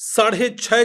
6.5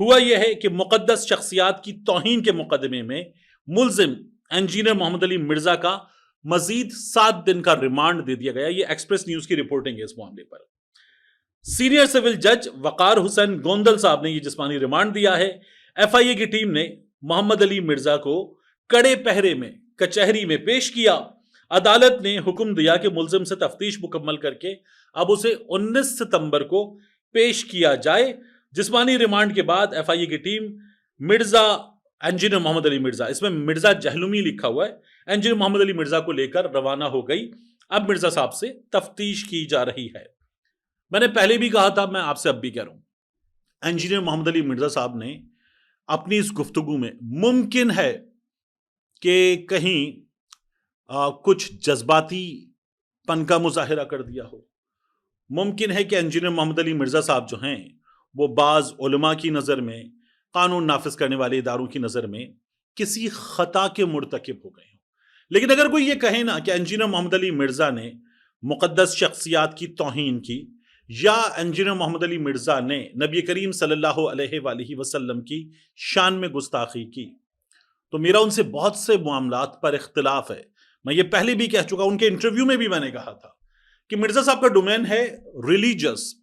ہوا یہ ہے کہ مقدس شخصیات کی توہین کے مقدمے میں ملزم انجینئر محمد علی مرزا کا مزید 7 دن کا ریمانڈ دے دیا گیا. یہ ایکسپریس نیوز کی رپورٹنگ ہے اس معاملے پر. سینئر سول جج وقار حسین گوندل صاحب نے یہ جسمانی ریمانڈ دیا ہے. ایف آئی اے کی ٹیم نے محمد علی مرزا کو کڑے پہرے میں کچہری میں پیش کیا. عدالت نے حکم دیا کہ ملزم سے تفتیش مکمل کر کے اب اسے 19 ستمبر کو پیش کیا جائے. جسمانی ریمانڈ کے بعد ایف آئی اے کی ٹیم مرزا انجینئر محمد علی مرزا، اس میں مرزا جہلمی لکھا ہوا ہے، انجینئر محمد علی مرزا کو لے کر روانہ ہو گئی. اب مرزا صاحب سے تفتیش کی جا رہی ہے. میں نے پہلے بھی کہا تھا، میں آپ سے اب بھی کہہ رہا ہوں، انجینئر محمد علی مرزا صاحب نے اپنی اس گفتگو میں ممکن ہے کہ کہیں کچھ جذباتی پن کا مظاہرہ کر دیا ہو. ممکن ہے کہ انجینئر محمد علی مرزا صاحب جو ہیں وہ بعض علماء کی نظر میں، قانون نافذ کرنے والے اداروں کی نظر میں کسی خطا کے مرتکب ہو گئے ہوں. لیکن اگر کوئی یہ کہے نا کہ انجینئر محمد علی مرزا نے مقدس شخصیات کی توہین کی یا انجینئر محمد علی مرزا نے نبی کریم صلی اللہ علیہ وآلہ وسلم کی شان میں گستاخی کی، تو میرا ان سے بہت سے معاملات پر اختلاف ہے. میں یہ پہلے بھی کہہ چکا، ان کے انٹرویو میں بھی میں نے کہا تھا کہ مرزا صاحب کا ڈومین ہے ریلیجس،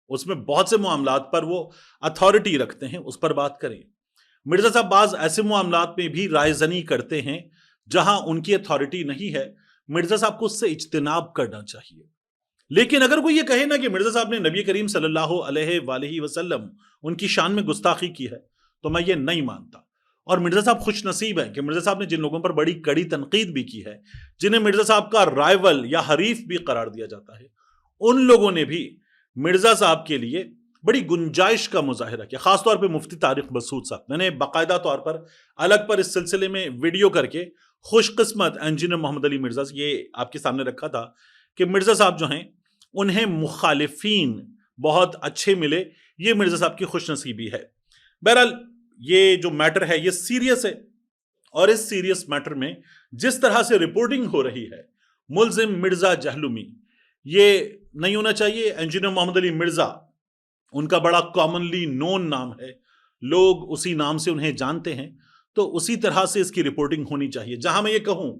اس میں بہت سے معاملات پر وہ اتھارٹی رکھتے ہیں، اس پر بات کریں. مرزا صاحب بعض ایسے معاملات میں بھی رائے زنی کرتے ہیں جہاں ان کی اتھارٹی نہیں ہے، مرزا صاحب کو اس سے اجتناب کرنا چاہیے. لیکن اگر کوئی یہ کہے نا کہ مرزا صاحب نے نبی کریم صلی اللہ علیہ وآلہ وسلم ان کی شان میں گستاخی کی ہے، تو میں یہ نہیں مانتا. اور مرزا صاحب خوش نصیب ہیں کہ مرزا صاحب نے جن لوگوں پر بڑی کڑی تنقید بھی کی ہے، جنہیں مرزا صاحب کا رائیول یا حریف بھی قرار دیا جاتا ہے، ان لوگوں نے بھی مرزا صاحب کے لیے بڑی گنجائش کا مظاہرہ کیا. خاص طور پہ مفتی طارق مسعود صاحب، میں نے باقاعدہ طور پر الگ پر اس سلسلے میں ویڈیو کر کے خوش قسمت انجینئر محمد علی مرزا سے یہ آپ کے سامنے رکھا تھا کہ مرزا صاحب جو ہیں انہیں مخالفین بہت اچھے ملے. یہ مرزا صاحب کی خوش نصیبی ہے. بہرحال یہ جو میٹر ہے یہ سیریس ہے، اور اس سیریس میٹر میں جس طرح سے رپورٹنگ ہو رہی ہے، ملزم مرزا جہلمی، یہ نہیں ہونا چاہیے. انجینئر محمد علی مرزا ان کا بڑا کامنلی نون نام ہے، لوگ اسی نام سے انہیں جانتے ہیں، تو اسی طرح سے اس کی رپورٹنگ ہونی چاہیے. جہاں میں یہ کہوں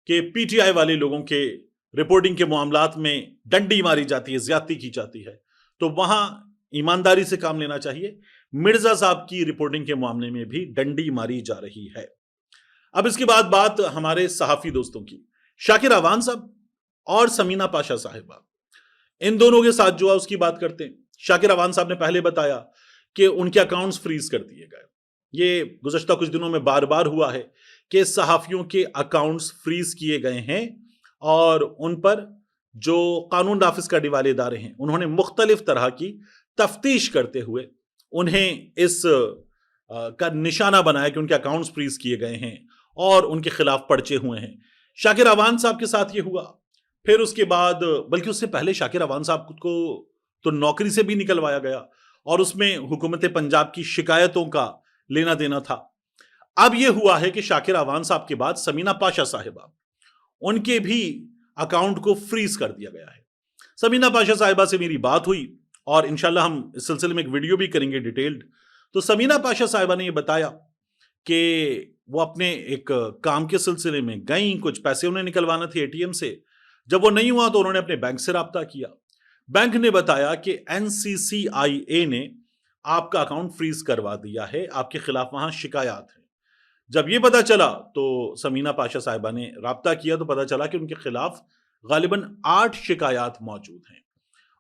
کہ پی ٹی آئی والے لوگوں کے رپورٹنگ کے معاملات میں ڈنڈی ماری جاتی ہے، زیادتی کی جاتی ہے، تو وہاں ایمانداری سے کام لینا چاہیے. مرزا صاحب کی رپورٹنگ کے معاملے میں بھی ڈنڈی ماری جا رہی ہے. اب اس کے بعد بات ہمارے صحافی دوستوں کی، شاکر اعوان صاحب اور سمینہ پاشا صاحبہ، ان دونوں کے ساتھ جو ہے اس کی بات کرتے ہیں. شاکر اعوان صاحب نے پہلے بتایا کہ ان کے اکاؤنٹس فریز کر دیے گئے. یہ گزشتہ کچھ دنوں میں بار بار ہوا ہے کہ صحافیوں کے اکاؤنٹس فریز کیے گئے ہیں، اور ان پر جو قانون نافذ کرنے والے ادارے ہیں انہوں نے مختلف طرح کی تفتیش کرتے ہوئے انہیں اس کا نشانہ بنایا کہ ان کے اکاؤنٹس فریز کیے گئے ہیں اور ان کے خلاف پرچے ہوئے ہیں. شاکر اعوان صاحب کے ساتھ یہ ہوا. پھر اس کے بعد، بلکہ اس سے پہلے شاکر اعوان صاحب کو تو نوکری سے بھی نکلوایا گیا، اور اس میں حکومت پنجاب کی شکایتوں کا لینا دینا تھا. اب یہ ہوا ہے کہ شاکر اعوان صاحب کے بعد سمینہ پاشا صاحبہ، ان کے بھی اکاؤنٹ کو فریز کر دیا گیا ہے. سمینہ پاشا صاحبہ سے میری بات ہوئی، اور انشاءاللہ ہم اس سلسلے میں ایک ویڈیو بھی کریں گے ڈیٹیلڈ. تو سمینہ پاشا صاحبہ نے یہ بتایا کہ وہ اپنے ایک کام کے سلسلے میں گئیں، کچھ پیسے انہیں نکلوانا تھے اے ٹی ایم سے. جب وہ نہیں ہوا تو انہوں نے اپنے بینک سے رابطہ کیا. بینک نے بتایا کہ NCCIA نے آپ کا اکاؤنٹ فریز کروا دیا ہے، آپ کے خلاف وہاں شکایات ہیں. جب یہ پتا چلا تو سمینہ پاشا صاحبہ نے رابطہ کیا تو پتا چلا کہ ان کے خلاف غالباً 8 شکایات موجود ہیں،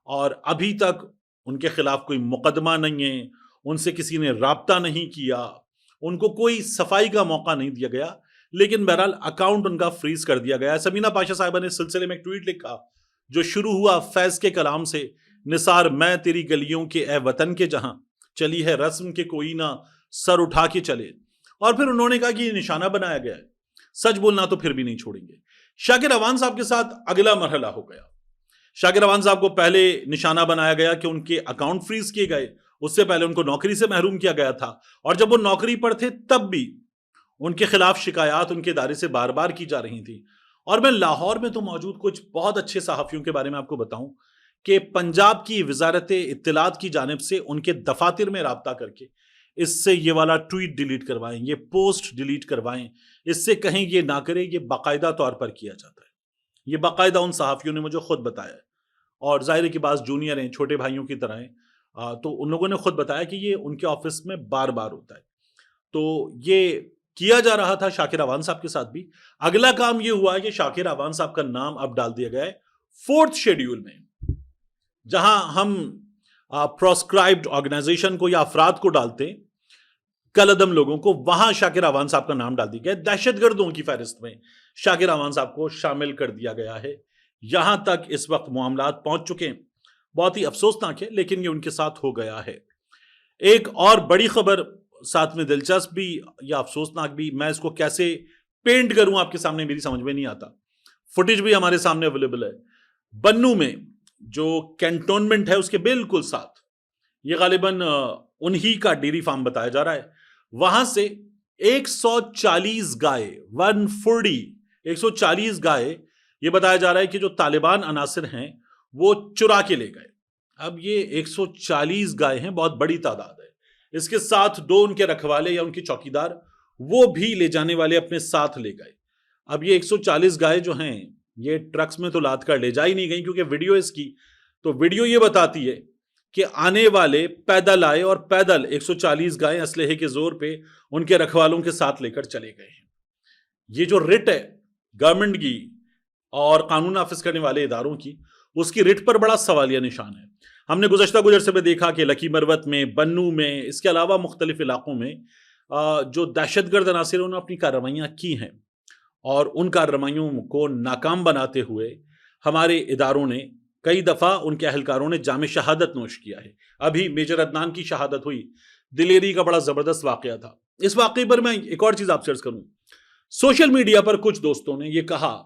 اور ابھی تک ان کے خلاف کوئی مقدمہ نہیں ہے، ان سے کسی نے رابطہ نہیں کیا، ان کو کوئی صفائی کا موقع نہیں دیا گیا. لیکن بہرحال اکاؤنٹ ان کا فریز کر دیا گیا. سمینہ پاشا صاحبہ نے اس سلسلے میں ایک ٹویٹ لکھا جو شروع ہوا فیض کے کلام سے، نثار میں تیری گلیوں کے اے وطن کے جہاں، چلی ہے رسم کے کوئی نہ سر اٹھا کے چلے. اور پھر انہوں نے کہا کہ یہ نشانہ بنایا گیا ہے، سچ بولنا تو پھر بھی نہیں چھوڑیں گے. شاکر اعوان صاحب کے ساتھ اگلا مرحلہ ہو گیا. شاکر اعوان صاحب کو پہلے نشانہ بنایا گیا کہ ان کے اکاؤنٹ فریز کیے گئے، اس سے پہلے ان کو نوکری سے محروم کیا گیا تھا، اور جب وہ نوکری پر تھے تب بھی ان کے خلاف شکایات ان کے ادارے سے بار بار کی جا رہی تھی. اور میں لاہور میں تو موجود کچھ بہت اچھے صحافیوں کے بارے میں آپ کو بتاؤں کہ پنجاب کی وزارت اطلاعات کی جانب سے ان کے دفاتر میں رابطہ کر کے اس سے یہ والا ٹویٹ ڈیلیٹ کروائیں, یہ پوسٹ ڈیلیٹ کروائیں, اس سے کہیں یہ نہ کرے. یہ باقاعدہ طور پر کیا جاتا ہے. یہ باقاعدہ ان صحافیوں نے مجھے خود بتایا ہے, اور ظاہر ہے کہ بعض جونیئر ہیں, چھوٹے بھائیوں کی طرح ہیں, تو ان لوگوں نے خود بتایا کہ یہ ان کے آفس میں بار بار ہوتا ہے. تو یہ کیا جا رہا تھا شاکر اعوان صاحب کے ساتھ بھی. اگلا کام یہ ہوا ہے کہ شاکر اعوان صاحب کا نام اب ڈال دیا گیا ہے 4th شیڈیول میں, جہاں ہم پروسکرائبڈ آرگنائزیشن کو یا افراد کو ڈالتے ہیں, کل عدم لوگوں کو, وہاں شاکر اعوان صاحب کا نام ڈال دیا گیا. دہشت گردوں کی فہرست میں شاکر اعوان صاحب کو شامل کر دیا گیا ہے. یہاں تک اس وقت معاملات پہنچ چکے ہیں. بہت ہی افسوسناک ہے, لیکن یہ ان کے ساتھ ہو گیا ہے. ایک اور بڑی خبر ساتھ میں دلچسپ بھی یا افسوسناک بھی, میں اس کو کیسے پینٹ کروں آپ کے سامنے میری سمجھ میں نہیں آتا. فوٹیج بھی ہمارے سامنے اویلیبل ہے. بنو میں جو کینٹونمنٹ ہے اس کے بالکل ساتھ, یہ غالباً انہی کا ڈیری فارم بتایا جا رہا ہے, وہاں سے 140 گائے 140 گائے یہ بتایا جا رہا ہے کہ جو طالبان عناصر ہیں وہ چرا کے لے گئے. اب یہ 140 گائے ہیں, بہت بڑی تعداد ہے. اس کے ساتھ 2 ان کے رکھوالے یا ان کے چوکیدار, وہ بھی لے جانے والے اپنے ساتھ لے گئے. اب یہ 140 گائے جو ہیں یہ ٹرکس میں تو لاد کر لے جائی نہیں گئی, کیونکہ ویڈیو اس کی, تو ویڈیو یہ بتاتی ہے کہ آنے والے پیدل آئے اور پیدل 140 گائیں اسلحے کے زور پہ ان کے رکھوالوں کے ساتھ لے کر چلے گئے ہیں. یہ جو رٹ ہے گورنمنٹ کی اور قانون نافذ کرنے والے اداروں کی, اس کی رٹ پر بڑا سوالیہ نشان ہے. ہم نے گزشتہ گجر میں دیکھا کہ لکی مروت میں, بنو میں, اس کے علاوہ مختلف علاقوں میں جو دہشت گرد عناصر انہوں نے اپنی کارروائیاں کی ہیں, اور ان کارروائیوں کو ناکام بناتے ہوئے ہمارے اداروں نے کئی دفعہ ان کے اہلکاروں نے جام شہادت نوش کیا ہے. ابھی میجر عدنان کی شہادت ہوئی, دلیری کا بڑا زبردست واقعہ تھا. اس واقعے پر میں ایک اور چیز آپ سے عرض کروں. سوشل میڈیا پر کچھ دوستوں نے یہ کہا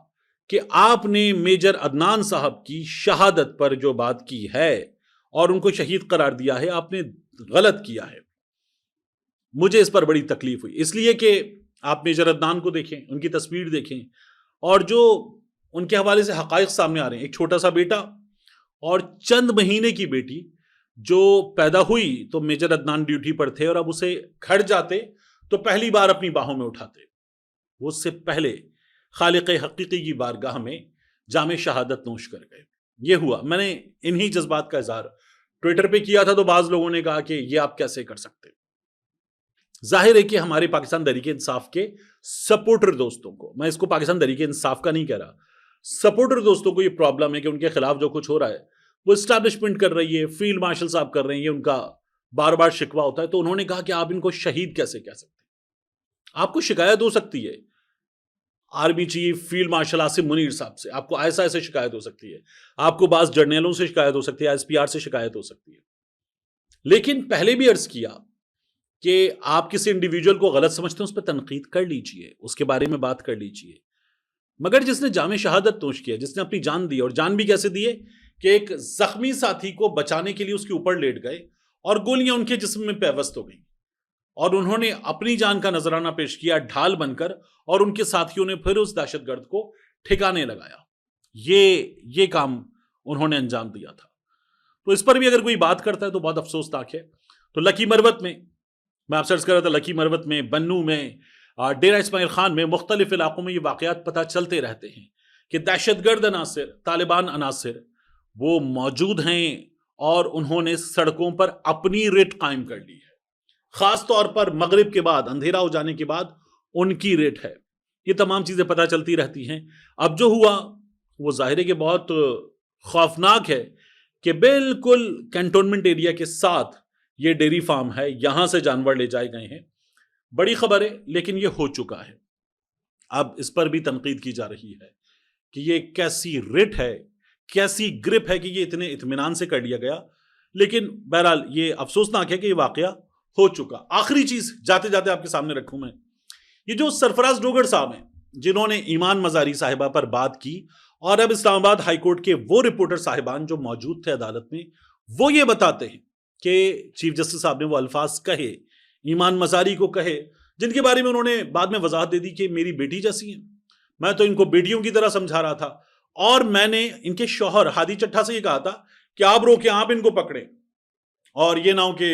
کہ آپ نے میجر عدنان صاحب کی شہادت پر جو بات کی ہے اور ان کو شہید قرار دیا ہے, آپ نے غلط کیا ہے. مجھے اس پر بڑی تکلیف ہوئی, اس لیے کہ آپ میجر عدنان کو دیکھیں, ان کی تصویر دیکھیں, اور جو ان کے حوالے سے حقائق سامنے آ رہے ہیں. ایک چھوٹا سا بیٹا اور چند مہینے کی بیٹی جو پیدا ہوئی تو میجر عدنان ڈیوٹی پر تھے, اور اب اسے گھر جاتے تو پہلی بار اپنی باہوں میں اٹھاتے. وہ اس سے پہلے خالق حقیقی کی بارگاہ میں جام شہادت نوش کر گئے. یہ ہوا. میں نے انہی جذبات کا اظہار ٹویٹر پہ کیا تھا, تو بعض لوگوں نے کہا کہ یہ آپ کیسے کر سکتے. ظاہر ہے کہ ہمارے پاکستان تحریک انصاف کے سپورٹر دوستوں کو, میں اس کو پاکستان تحریک انصاف کا نہیں کہہ رہا, سپورٹر دوستوں کو یہ پرابلم ہے کہ ان کے خلاف جو کچھ ہو رہا ہے وہ اسٹیبلشمنٹ کر رہی ہے, فیلڈ مارشل صاحب کر رہے ہیں, یہ ان کا بار بار شکوہ ہوتا ہے. تو انہوں نے کہا کہ آپ ان کو شہید کیسے کہہ سکتے ہیں. آپ کو شکایت ہو سکتی ہے army chief field marshal Asim Munir صاحب سے, آپ کو ایسا ایسے شکایت ہو سکتی ہے, آپ کو بعض جرنیلوں سے شکایت ہو سکتی ہے, ایس پی آر سے شکایت ہو سکتی ہے. لیکن پہلے بھی عرض کیا کہ آپ کسی انڈیویجول کو غلط سمجھتے ہیں, اس پہ تنقید کر لیجئے, اس کے بارے میں بات کر لیجئے. مگر جس نے جام شہادت نوش کیا, جس نے اپنی جان دی, اور جان بھی کیسے دیے کہ ایک زخمی ساتھی کو بچانے کے لیے اس کے اوپر لیٹ گئے اور گولیاں ان کے جسم میں پیوست ہو گئیں, اور انہوں نے اپنی جان کا نذرانہ پیش کیا ڈھال بن کر, اور ان کے ساتھیوں نے پھر اس دہشت گرد کو ٹھکانے لگایا. یہ کام انہوں نے انجام دیا تھا. تو اس پر بھی اگر کوئی بات کرتا ہے تو بہت افسوسناک ہے. تو لکی مروت میں, میں آپ سے عرض کر رہا تھا, لکی مروت میں, بنو میں, ڈیرہ اسماعیل خان میں, مختلف علاقوں میں یہ واقعات پتہ چلتے رہتے ہیں کہ دہشت گرد عناصر, طالبان عناصر وہ موجود ہیں, اور انہوں نے سڑکوں پر اپنی ریٹ قائم کر لی ہے. خاص طور پر مغرب کے بعد, اندھیرا ہو جانے کے بعد ان کی ریٹ ہے. یہ تمام چیزیں پتہ چلتی رہتی ہیں. اب جو ہوا وہ ظاہر ہے کہ بہت خوفناک ہے کہ بالکل کینٹونمنٹ ایریا کے ساتھ یہ ڈیری فارم ہے, یہاں سے جانور لے جائے گئے ہیں. بڑی خبر ہے, لیکن یہ ہو چکا ہے. اب اس پر بھی تنقید کی جا رہی ہے کہ یہ کیسی رٹ ہے, کیسی گرپ ہے کہ یہ اتنے اطمینان سے کر لیا گیا. لیکن بہرحال یہ افسوسناک ہے کہ یہ واقعہ ہو چکا. آخری چیز جاتے جاتے آپ کے سامنے رکھوں میں, یہ جو سرفراز ڈوگر صاحب ہیں جنہوں نے ایمان مزاری صاحبہ پر بات کی, اور اب اسلام آباد ہائی کورٹ کے وہ رپورٹر صاحبان جو موجود تھے عدالت میں, وہ یہ بتاتے ہیں کہ چیف جسٹس صاحب نے وہ الفاظ کہے, ایمان مزاری کو کہے, جن کے بارے میں انہوں نے بعد میں وضاحت دے دی کہ میری بیٹی جیسی ہیں, میں تو ان کو بیٹیوں کی طرح سمجھا رہا تھا, اور میں نے ان کے شوہر ہادی چٹھا سے یہ کہا تھا کہ آپ روکیں, آپ ان کو پکڑیں, اور یہ نہ ہو کہ